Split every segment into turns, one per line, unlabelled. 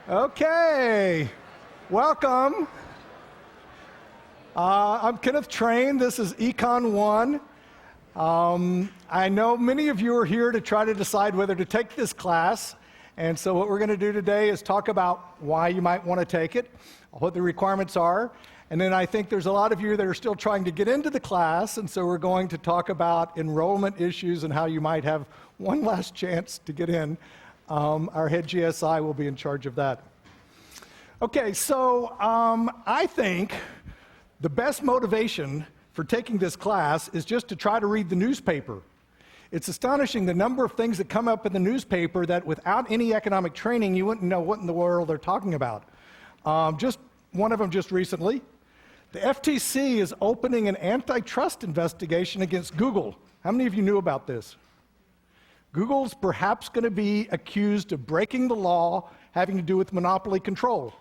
Okay, welcome. I'm Kenneth Train. This is Econ 1. I know many of you are here to try to decide whether to take this class. And so what we're going to do today is talk about why you might want to take it, what the requirements are. And then I think there's a lot of you that are still trying to get into the class. And so we're going to talk about enrollment issues and how you might have one last chance to get in. Our head GSI will be in charge of that. Okay, so I think the best motivation for taking this class is just to try to read the newspaper. It's astonishing the number of things that come up in the newspaper that without any economic training, you wouldn't know what in the world they're talking about. Just one of them just recently. The FTC is opening an antitrust investigation against Google. How many of you knew about this? Google's perhaps going to be accused of breaking the law having to do with monopoly control.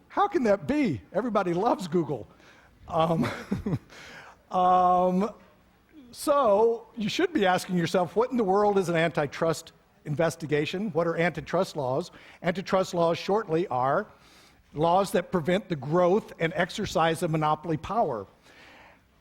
How can that be? Everybody loves Google. So you should be asking yourself, what in the world is an antitrust investigation? What are antitrust laws? Antitrust laws shortly are laws that prevent the growth and exercise of monopoly power.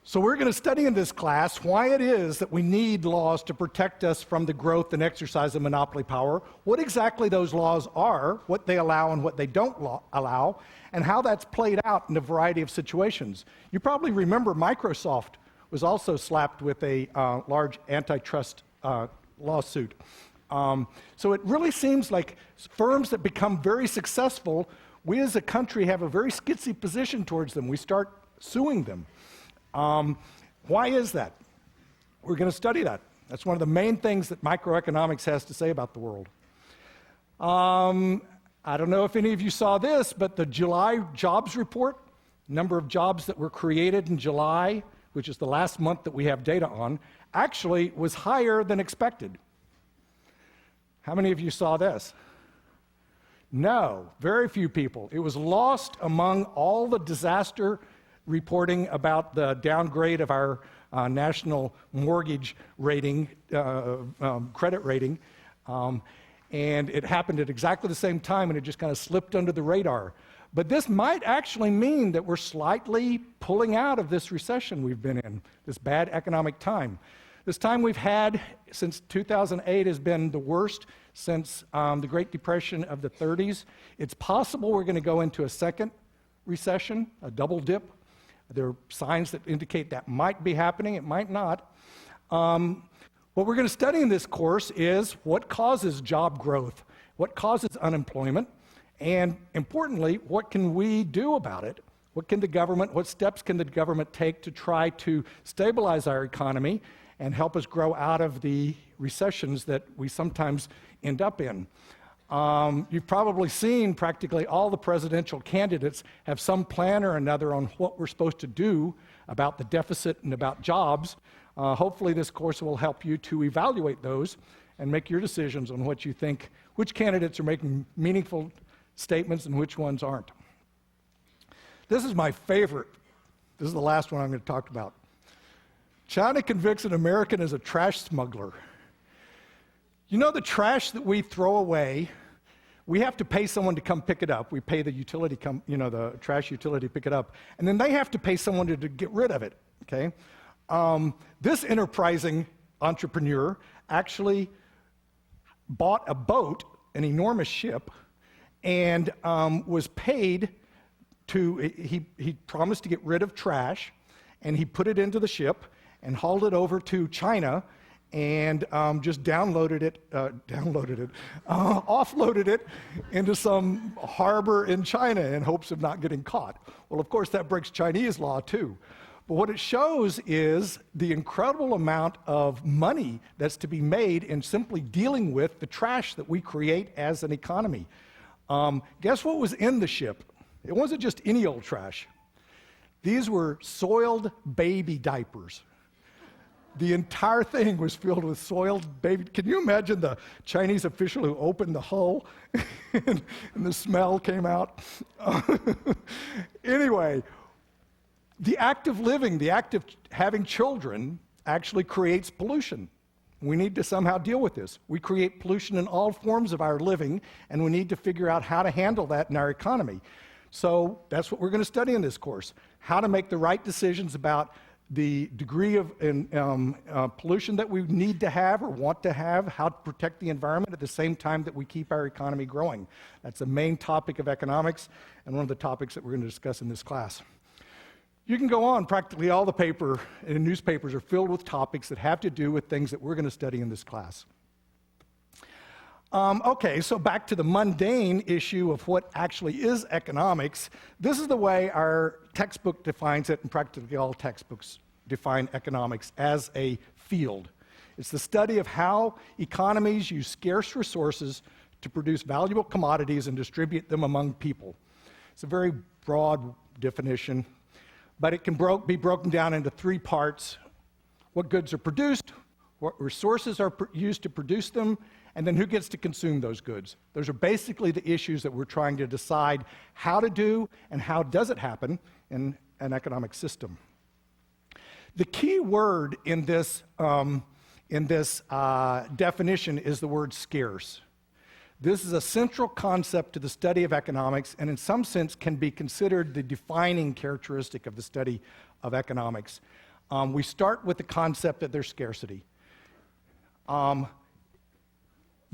So we're going to study in this class why it is that we need laws to protect us from the growth and exercise of monopoly power, what exactly those laws are, what they allow and what they don't allow, and how that's played out in a variety of situations. You probably remember Microsoft was also slapped with a large antitrust lawsuit. So it really seems like firms that become very successful, we as a country have a very skitsy position towards them. We start suing them. Why is that? We're going to study that. That's one of the main things that microeconomics has to say about the world. I don't know if any of you saw this, but the July jobs report, number of jobs that were created in July, which is the last month that we have data on, actually was higher than expected. How many of you saw this? No, very few people. It was lost among all the disaster reporting about the downgrade of our national mortgage rating, credit rating, and it happened at exactly the same time, and it just kind of slipped under the radar. But this might actually mean that we're slightly pulling out of this recession we've been in, this bad economic time. This time we've had since 2008 has been the worst since the Great Depression of the 30s. It's possible we're going to go into a second recession, a double dip. There are signs that indicate that might be happening, it might not. What we're going to study in this course is what causes job growth, what causes unemployment, and importantly, what can we do about it? What steps can the government take to try to stabilize our economy and help us grow out of the recessions that we sometimes end up in? You've probably seen practically all the presidential candidates have some plan or another on what we're supposed to do about the deficit and about jobs. Hopefully this course will help you to evaluate those and make your decisions on what you think, which candidates are making meaningful statements and which ones aren't. This is my favorite. This is the last one I'm going to talk about. China convicts an American as a trash smuggler. You know the trash that we throw away, we have to pay someone to come pick it up. We pay the utility, the trash utility to pick it up, and then they have to pay someone to get rid of it, okay? This enterprising entrepreneur actually bought a boat, an enormous ship, and was paid he promised to get rid of trash, and he put it into the ship and hauled it over to China and just offloaded it into some harbor in China in hopes of not getting caught. Well, of course, that breaks Chinese law too. But what it shows is the incredible amount of money that's to be made in simply dealing with the trash that we create as an economy. Guess what was in the ship? It wasn't just any old trash. These were soiled baby diapers. The entire thing was filled with soiled baby. Can you imagine the Chinese official who opened the hull and the smell came out? Anyway, the act of living, the act of having children actually creates pollution. We need to somehow deal with this. We create pollution in all forms of our living, and we need to figure out how to handle that in our economy. So that's what we're going to study in this course, how to make the right decisions about the degree of pollution that we need to have or want to have, how to protect the environment at the same time that we keep our economy growing. That's the main topic of economics and one of the topics that we're going to discuss in this class. You can go on, practically all the paper and newspapers are filled with topics that have to do with things that we're going to study in this class. Okay, so back to the mundane issue of what actually is economics. This is the way our textbook defines it, and practically all textbooks define economics as a field. It's the study of how economies use scarce resources to produce valuable commodities and distribute them among people. It's a very broad definition, but it can be broken down into three parts: what goods are produced, what resources are used to produce them, and then who gets to consume those goods. Those are basically the issues that we're trying to decide how to do and how does it happen in an economic system. The key word in this definition is the word scarce. This is a central concept to the study of economics, and in some sense can be considered the defining characteristic of the study of economics. We start with the concept that there's scarcity.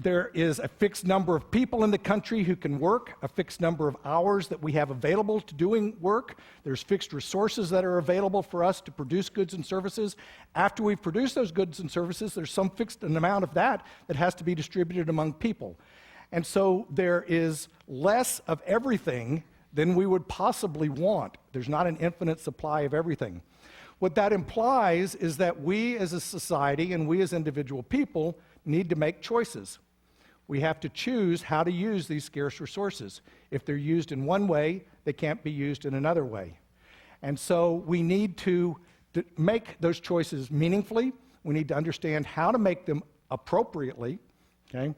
There is a fixed number of people in the country who can work, a fixed number of hours that we have available to doing work. There's fixed resources that are available for us to produce goods and services. After we've produced those goods and services, there's some fixed amount of that that has to be distributed among people. And so there is less of everything than we would possibly want. There's not an infinite supply of everything. What that implies is that we as a society and we as individual people need to make choices. We have to choose how to use these scarce resources. If they're used in one way, they can't be used in another way. And so we need to make those choices meaningfully. We need to understand how to make them appropriately, okay?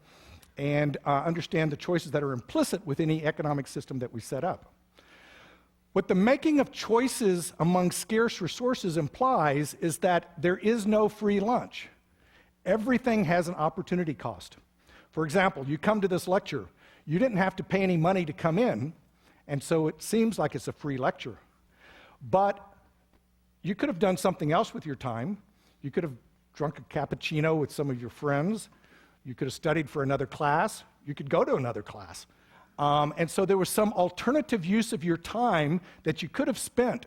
And understand the choices that are implicit with any economic system that we set up. What the making of choices among scarce resources implies is that there is no free lunch. Everything has an opportunity cost. For example, you come to this lecture, you didn't have to pay any money to come in, and so it seems like it's a free lecture. But you could have done something else with your time. You could have drunk a cappuccino with some of your friends. You could have studied for another class. You could go to another class. And so there was some alternative use of your time that you could have spent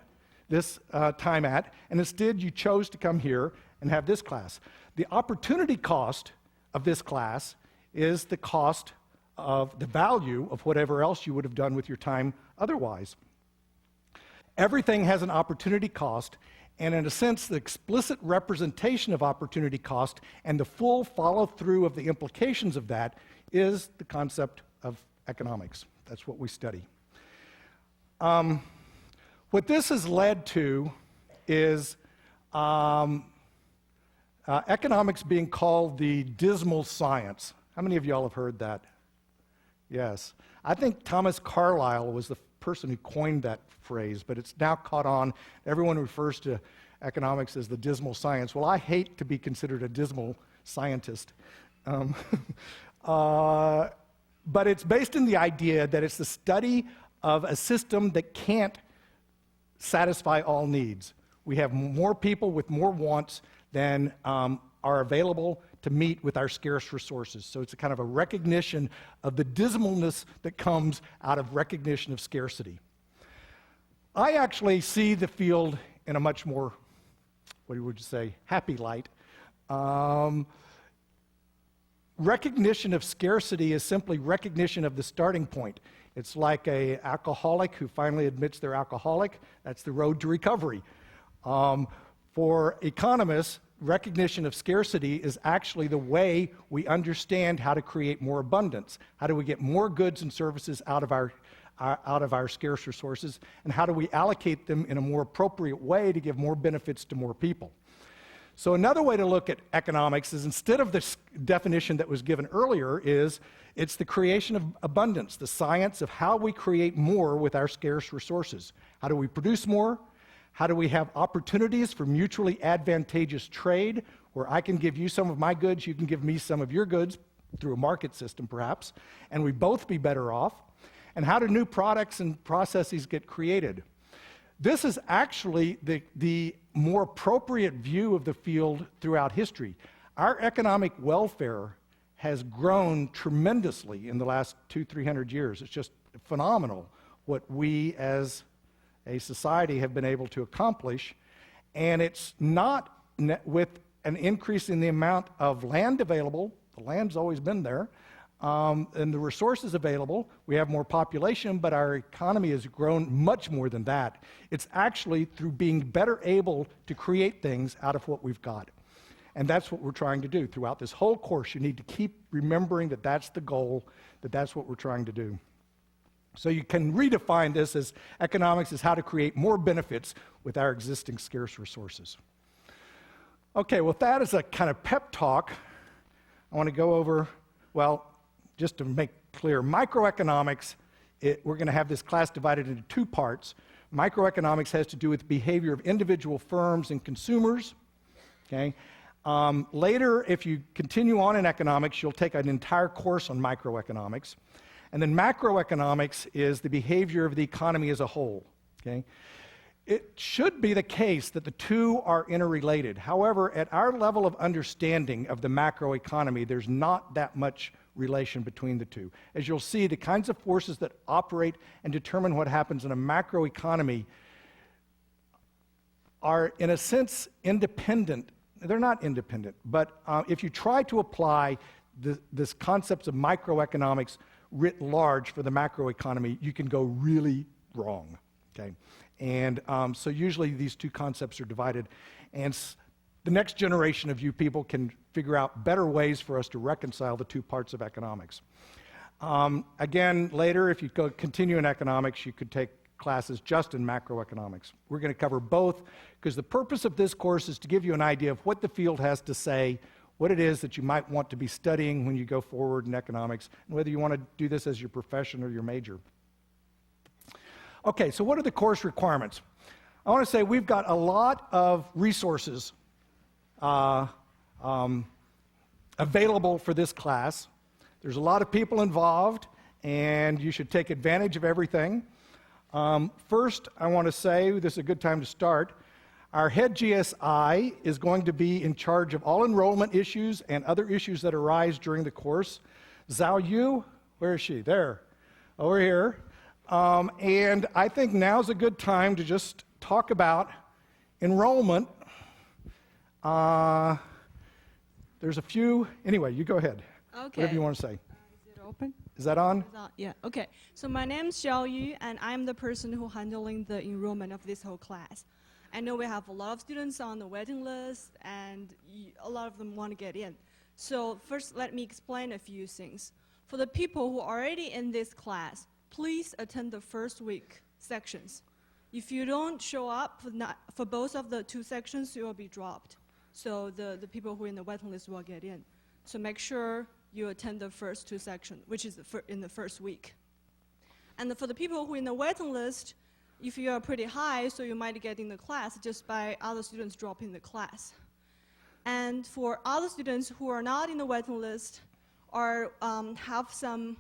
this time at, and instead you chose to come here and have this class. The opportunity cost of this class is the cost of the value of whatever else you would have done with your time otherwise. Everything has an opportunity cost, and in a sense, the explicit representation of opportunity cost and the full follow-through of the implications of that is the concept of economics. That's what we study. What this has led to is economics being called the dismal science. How many of y'all have heard that? Yes. I think Thomas Carlyle was the person who coined that phrase, but it's now caught on. Everyone refers to economics as the dismal science. Well, I hate to be considered a dismal scientist. But it's based in the idea that it's the study of a system that can't satisfy all needs. We have more people with more wants than are available to meet with our scarce resources. So it's a kind of a recognition of the dismalness that comes out of recognition of scarcity. I actually see the field in a much more, what would you say, happy light. Recognition of scarcity is simply recognition of the starting point. It's like an alcoholic who finally admits they're alcoholic. That's the road to recovery. For economists, recognition of scarcity is actually the way we understand how to create more abundance. How do we get more goods and services out of our scarce resources, and how do we allocate them in a more appropriate way to give more benefits to more people? So another way to look at economics is, instead of this definition that was given earlier, it's the creation of abundance, the science of how we create more with our scarce resources. How do we produce more? How do we have opportunities for mutually advantageous trade, where I can give you some of my goods, you can give me some of your goods through a market system perhaps, and we both be better off? And how do new products and processes get created? This is actually the more appropriate view of the field throughout history. Our economic welfare has grown tremendously in the last 200-300 years. It's just phenomenal what we as a society have been able to accomplish, and it's not with an increase in the amount of land available. The land's always been there, and the resources available. We have more population, but our economy has grown much more than that. It's actually through being better able to create things out of what we've got. And that's what we're trying to do throughout this whole course. You need to keep remembering that that's the goal, that that's what we're trying to do. So you can redefine this as economics is how to create more benefits with our existing scarce resources. Okay, with that as a kind of pep talk, I want to go over, well, just to make clear, microeconomics, we're going to have this class divided into two parts. Microeconomics has to do with behavior of individual firms and consumers. Okay. Later, if you continue on in economics, you'll take an entire course on microeconomics. And then macroeconomics is the behavior of the economy as a whole. Okay? It should be the case that the two are interrelated. However, at our level of understanding of the macroeconomy, there's not that much relation between the two. As you'll see, the kinds of forces that operate and determine what happens in a macroeconomy are, in a sense, independent. They're not independent, but if you try to apply this concepts of microeconomics writ large for the macroeconomy, you can go really wrong, okay? And so usually these two concepts are divided, and the next generation of you people can figure out better ways for us to reconcile the two parts of economics. Again, later, if you continue in economics, you could take classes just in macroeconomics. We're going to cover both because the purpose of this course is to give you an idea of what the field has to say, what it is that you might want to be studying when you go forward in economics, and whether you want to do this as your profession or your major. Okay, so what are the course requirements? I want to say we've got a lot of resources available for this class. There's a lot of people involved, and you should take advantage of everything. First, I want to say, this is a good time to start, our head GSI is going to be in charge of all enrollment issues and other issues that arise during the course. Zhao Yu, where is she? There, over here. And I think now's a good time to just talk about enrollment. There's a few, anyway, you go ahead.
Okay.
Whatever you want to say.
Is it open?
Is that on?
It's on? Yeah, okay. So my name is Xiao Yu, and I'm the person who handling the enrollment of this whole class. I know we have a lot of students on the waiting list, and a lot of them want to get in. So first, let me explain a few things. For the people who are already in this class, please attend the first week sections. If you don't show up for both of the two sections, you will be dropped. So the people who are in the waiting list will get in. So make sure you attend the first two sections, which is in the first week. And for the people who are in the waiting list, if you are pretty high, so you might get in the class just by other students dropping the class. And for other students who are not in the waiting list or have some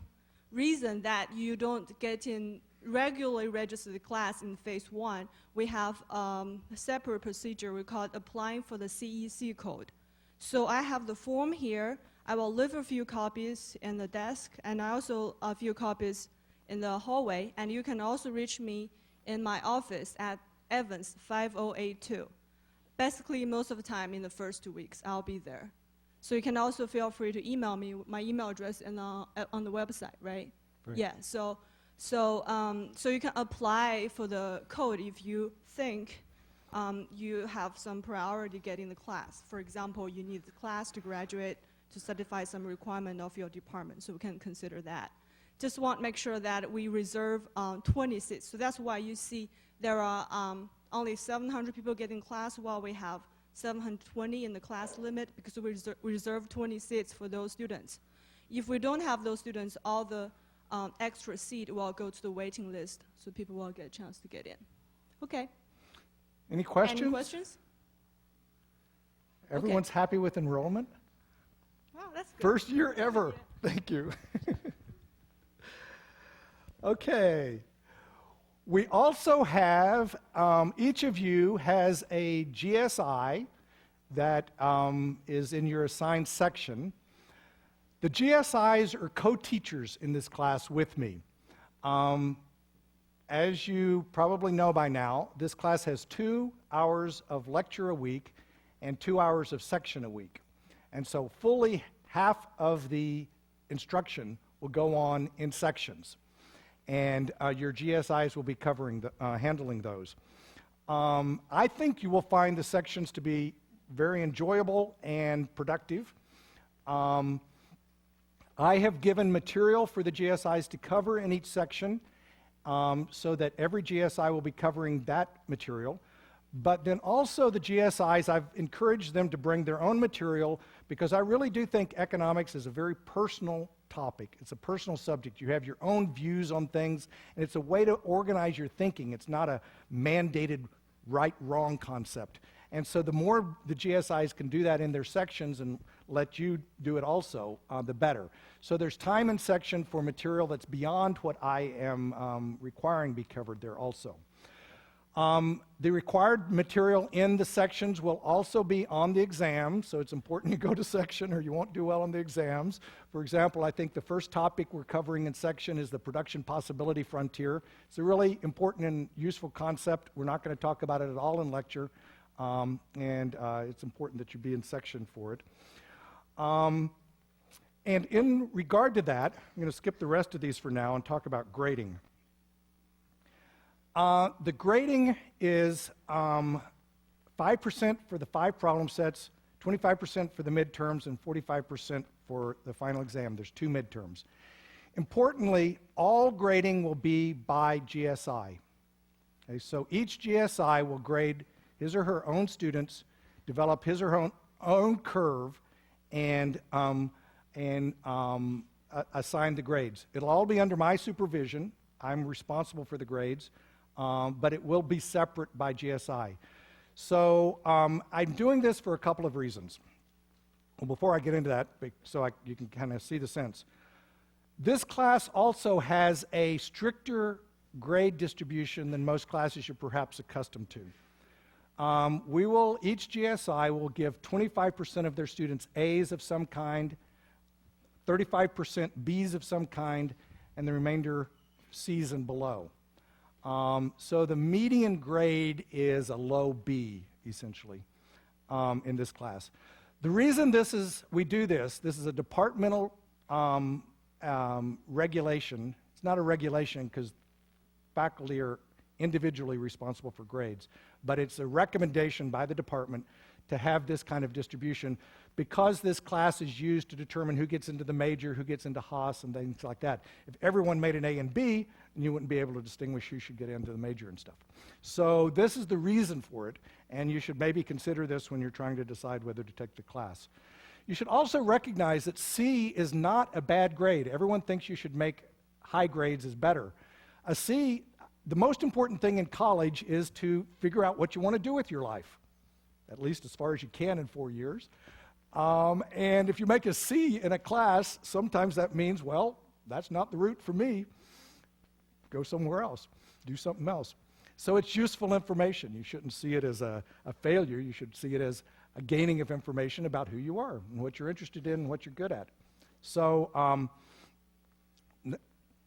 reason that you don't get in regularly registered class in phase 1, we have a separate procedure we call it applying for the CEC code. So I have the form here. I will leave a few copies in the desk and also a few copies in the hallway, and you can also reach me in my office at Evans 5082. Basically, most of the time in the first 2 weeks, I'll be there. So you can also feel free to email me. My email address is on the website, right? Right. Yeah. So you can apply for the code if you think you have some priority getting the class. For example, you need the class to graduate to satisfy some requirement of your department, so we can consider that. Just want to make sure that we reserve 20 seats. So that's why you see there are only 700 people getting class while we have 720 in the class limit because we reserve 20 seats for those students. If we don't have those students, all the extra seat will go to the waiting list so people will get a chance to get in. Okay.
Any questions?
Any questions?
Everyone's happy with enrollment?
Wow, that's good.
First year ever. Thank you. Okay. We also have, each of you has a GSI that is in your assigned section. The GSIs are co-teachers in this class with me. As you probably know by now, this class has 2 hours of lecture a week and 2 hours of section a week. And so fully half of the instruction will go on in sections. And your GSIs will be covering handling those. I think you will find the sections to be very enjoyable and productive. I have given material for the GSIs to cover in each section so that every GSI will be covering that material. But then also the GSIs, I've encouraged them to bring their own material because I really do think economics is a very personal topic. It's a personal subject. You have your own views on things, and it's a way to organize your thinking. It's not a mandated right-wrong concept. And so the more the GSIs can do that in their sections and let you do it also, the better. So there's time in section for material that's beyond what I am requiring be covered there also. The required material in the sections will also be on the exam, so it's important you go to section or you won't do well on the exams. For example, I think the first topic we're covering in section is the production possibility frontier. It's a really important and useful concept. We're not going to talk about it at all in lecture, and it's important that you be in section for it. And in regard to that, I'm going to skip the rest of these for now and talk about grading. The grading is 5% for the 5 problem sets, 25% for the midterms, and 45% for the final exam. There's 2 midterms. Importantly, all grading will be by GSI. Okay, so each GSI will grade his or her own students, develop his or her own curve, and assign the grades. It'll all be under my supervision. I'm responsible for the grades. But it will be separate by GSI. So I'm doing this for a couple of reasons. Well, before I get into that, so you can kind of see the sense. This class also has a stricter grade distribution than most classes you're perhaps accustomed to. Each GSI will give 25% of their students A's of some kind, 35% B's of some kind, and the remainder C's and below. So the median grade is a low B, essentially, in this class. The reason we do this is a departmental regulation. It's not a regulation because faculty are individually responsible for grades, but it's a recommendation by the department to have this kind of distribution because this class is used to determine who gets into the major, who gets into Haas, and things like that. If everyone made an A and B, then you wouldn't be able to distinguish who should get into the major and stuff. So this is the reason for it, and you should maybe consider this when you're trying to decide whether to take the class. You should also recognize that C is not a bad grade. Everyone thinks you should make high grades is better. A C, the most important thing in college is to figure out what you want to do with your life, at least as far as you can in 4 years. And if you make a C in a class, sometimes that means, well, that's not the route for me. Go somewhere else. Do something else. So it's useful information. You shouldn't see it as a failure. You should see it as a gaining of information about who you are and what you're interested in and what you're good at. So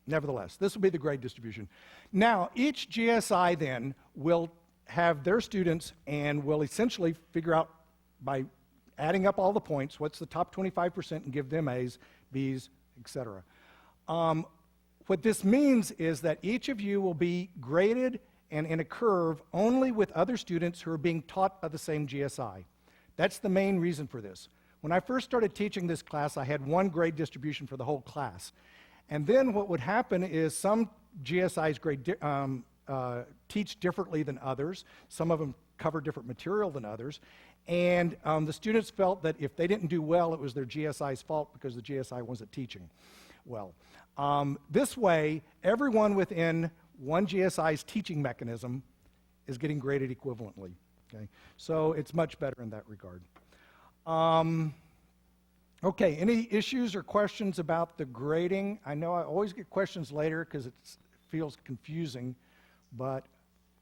nevertheless, this will be the grade distribution. Now, each GSI then will have their students and will essentially figure out by adding up all the points, what's the top 25% and give them A's, B's, etc. What this means is that each of you will be graded and in a curve only with other students who are being taught by the same GSI. That's the main reason for this. When I first started teaching this class, I had 1 grade distribution for the whole class. And then what would happen is some GSIs teach differently than others. Some of them cover different material than others. And the students felt that if they didn't do well, it was their GSI's fault because the GSI wasn't teaching well. This way, everyone within one GSI's teaching mechanism is getting graded equivalently. Okay, so it's much better in that regard. Okay, any issues or questions about the grading? I know I always get questions later because it feels confusing, but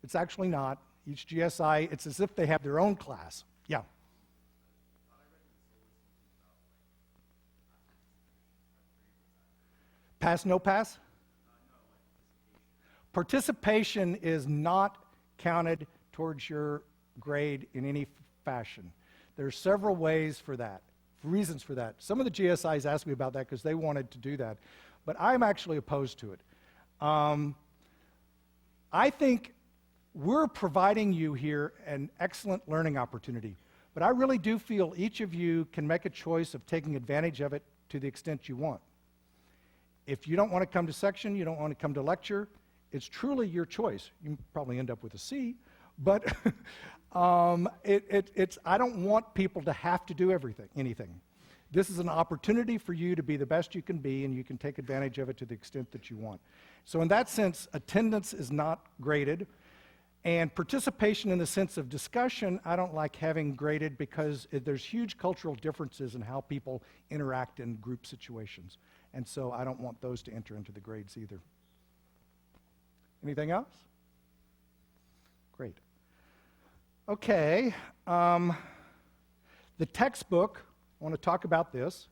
it's actually not. Each GSI, it's as if they have their own class. Yeah. Pass, no pass? Participation is not counted towards your grade in any fashion. There are several ways for that, reasons for that. Some of the GSIs asked me about that because they wanted to do that, but I'm actually opposed to it. I think we're providing you here an excellent learning opportunity, but I really do feel each of you can make a choice of taking advantage of it to the extent you want. If you don't want to come to section, you don't want to come to lecture, it's truly your choice. You probably end up with a C, but I don't want people to have to do anything. This is an opportunity for you to be the best you can be, and you can take advantage of it to the extent that you want. So in that sense, attendance is not graded, and participation in the sense of discussion, I don't like having graded because there's huge cultural differences in how people interact in group situations. And so I don't want those to enter into the grades either. Anything else? Great. Okay. The textbook, I want to talk about this.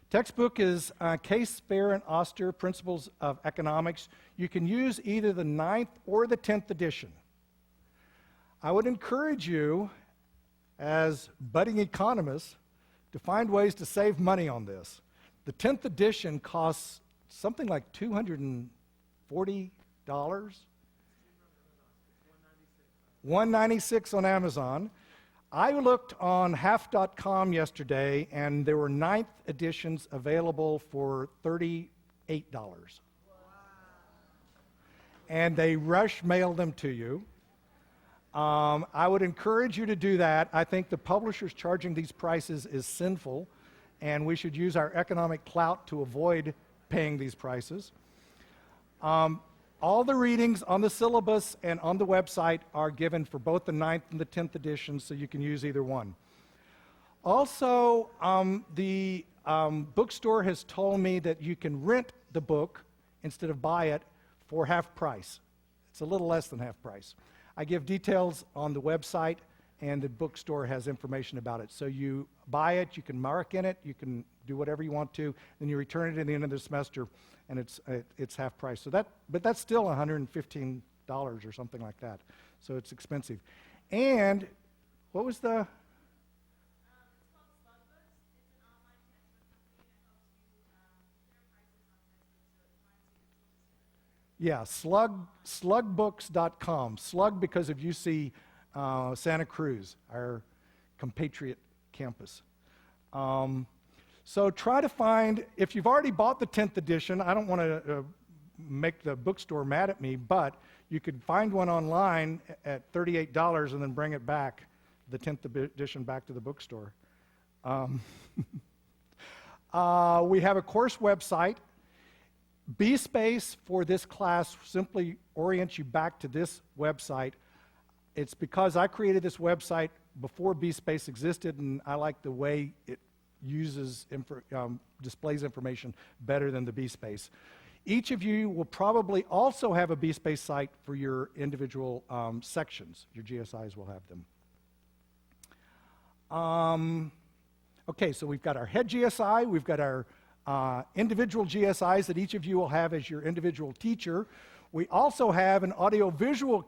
Textbook is Case, Fair, and Oster, Principles of Economics. You can use either the 9th or the 10th edition. I would encourage you, as budding economists, to find ways to save money on this. The 10th edition costs something like $240. $196 on Amazon. I looked on half.com yesterday, and there were 9th editions available for $38. And they rush mailed them to you. I would encourage you to do that. I think the publishers charging these prices is sinful, and we should use our economic clout to avoid paying these prices. All the readings on the syllabus and on the website are given for both the 9th and the 10th editions, so you can use either one. Also, the bookstore has told me that you can rent the book instead of buy it for half price. It's a little less than half price. I give details on the website, and the bookstore has information about it. So you buy it, you can mark in it, you can do whatever you want to, then you return it at the end of the semester, and it's half price. So but that's still $115 or something like that. So it's expensive. And what was the? Yeah, slugbooks.com. Slug because of UC Santa Cruz, our compatriot campus. So try to find, if you've already bought the 10th edition, I don't want to make the bookstore mad at me, but you could find one online at $38 and then bring it back, the 10th edition, back to the bookstore. We have a course website. B-Space for this class simply orients you back to this website. It's because I created this website before B-Space existed, and I like the way it displays information better than the B-Space. Each of you will probably also have a B-Space site for your individual sections. Your GSIs will have them. Okay, so we've got our head GSI, we've got our individual GSIs that each of you will have as your individual teacher. We also have an audiovisual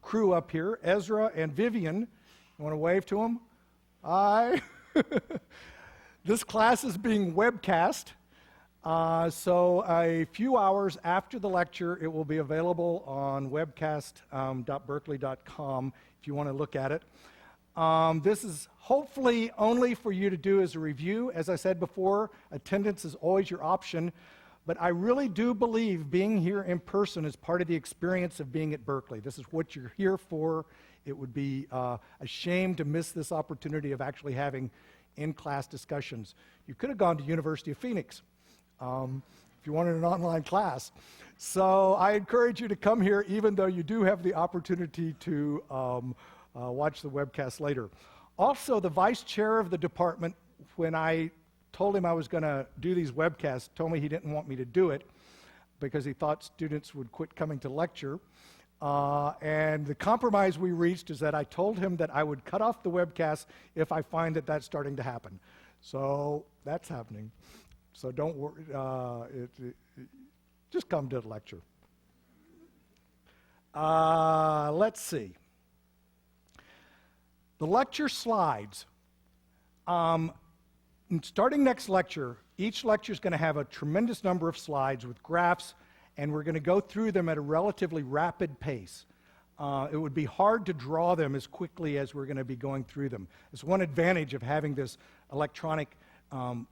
crew up here, Ezra and Vivian. You want to wave to them? Hi. This class is being webcast, so a few hours after the lecture, it will be available on webcast.berkeley.com if you want to look at it. This is hopefully only for you to do as a review. As I said before, attendance is always your option, but I really do believe being here in person is part of the experience of being at Berkeley. This is what you're here for. It would be a shame to miss this opportunity of actually having in-class discussions. You could have gone to University of Phoenix. if you wanted an online class. So I encourage you to come here, even though you do have the opportunity to watch the webcast later. Also, the vice chair of the department, when I told him I was going to do these webcasts, told me he didn't want me to do it because he thought students would quit coming to lecture. And the compromise we reached is that I told him that I would cut off the webcast if I find that that's starting to happen. So that's happening. So don't worry. Just come to the lecture. Let's see. The lecture slides. Starting next lecture, each lecture is going to have a tremendous number of slides with graphs, and we're going to go through them at a relatively rapid pace. It would be hard to draw them as quickly as we're going to be going through them. It's one advantage of having this electronic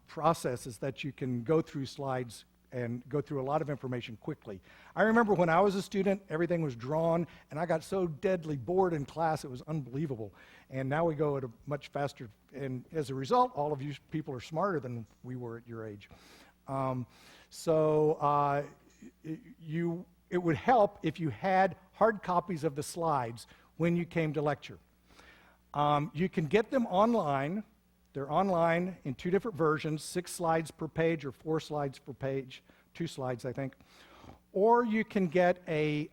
process is that you can go through slides and go through a lot of information quickly. I remember when I was a student, everything was drawn, and I got so deadly bored in class, it was unbelievable. And now we go at a much faster, and as a result, all of you people are smarter than we were at your age. It would help if you had hard copies of the slides when you came to lecture. You can get them online. They're online in 2 different versions, 6 slides per page or 4 slides per page, 2 slides, I think. Or you can get a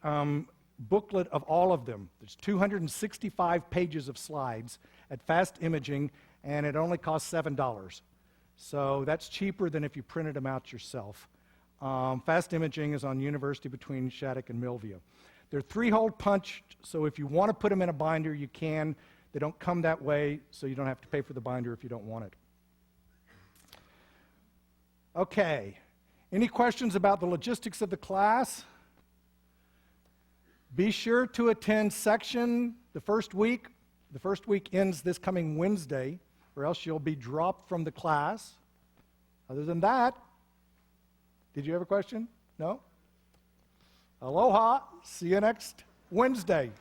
booklet of all of them. There's 265 pages of slides at Fast Imaging, and it only costs $7. So that's cheaper than if you printed them out yourself. Fast Imaging is on University between Shattuck and Millview. They're 3-hole punched, so if you want to put them in a binder, you can. They don't come that way, so you don't have to pay for the binder if you don't want it. Okay. Any questions about the logistics of the class? Be sure to attend section the first week. The first week ends this coming Wednesday, or else you'll be dropped from the class. Other than that, did you have a question? No? Aloha. See you next Wednesday.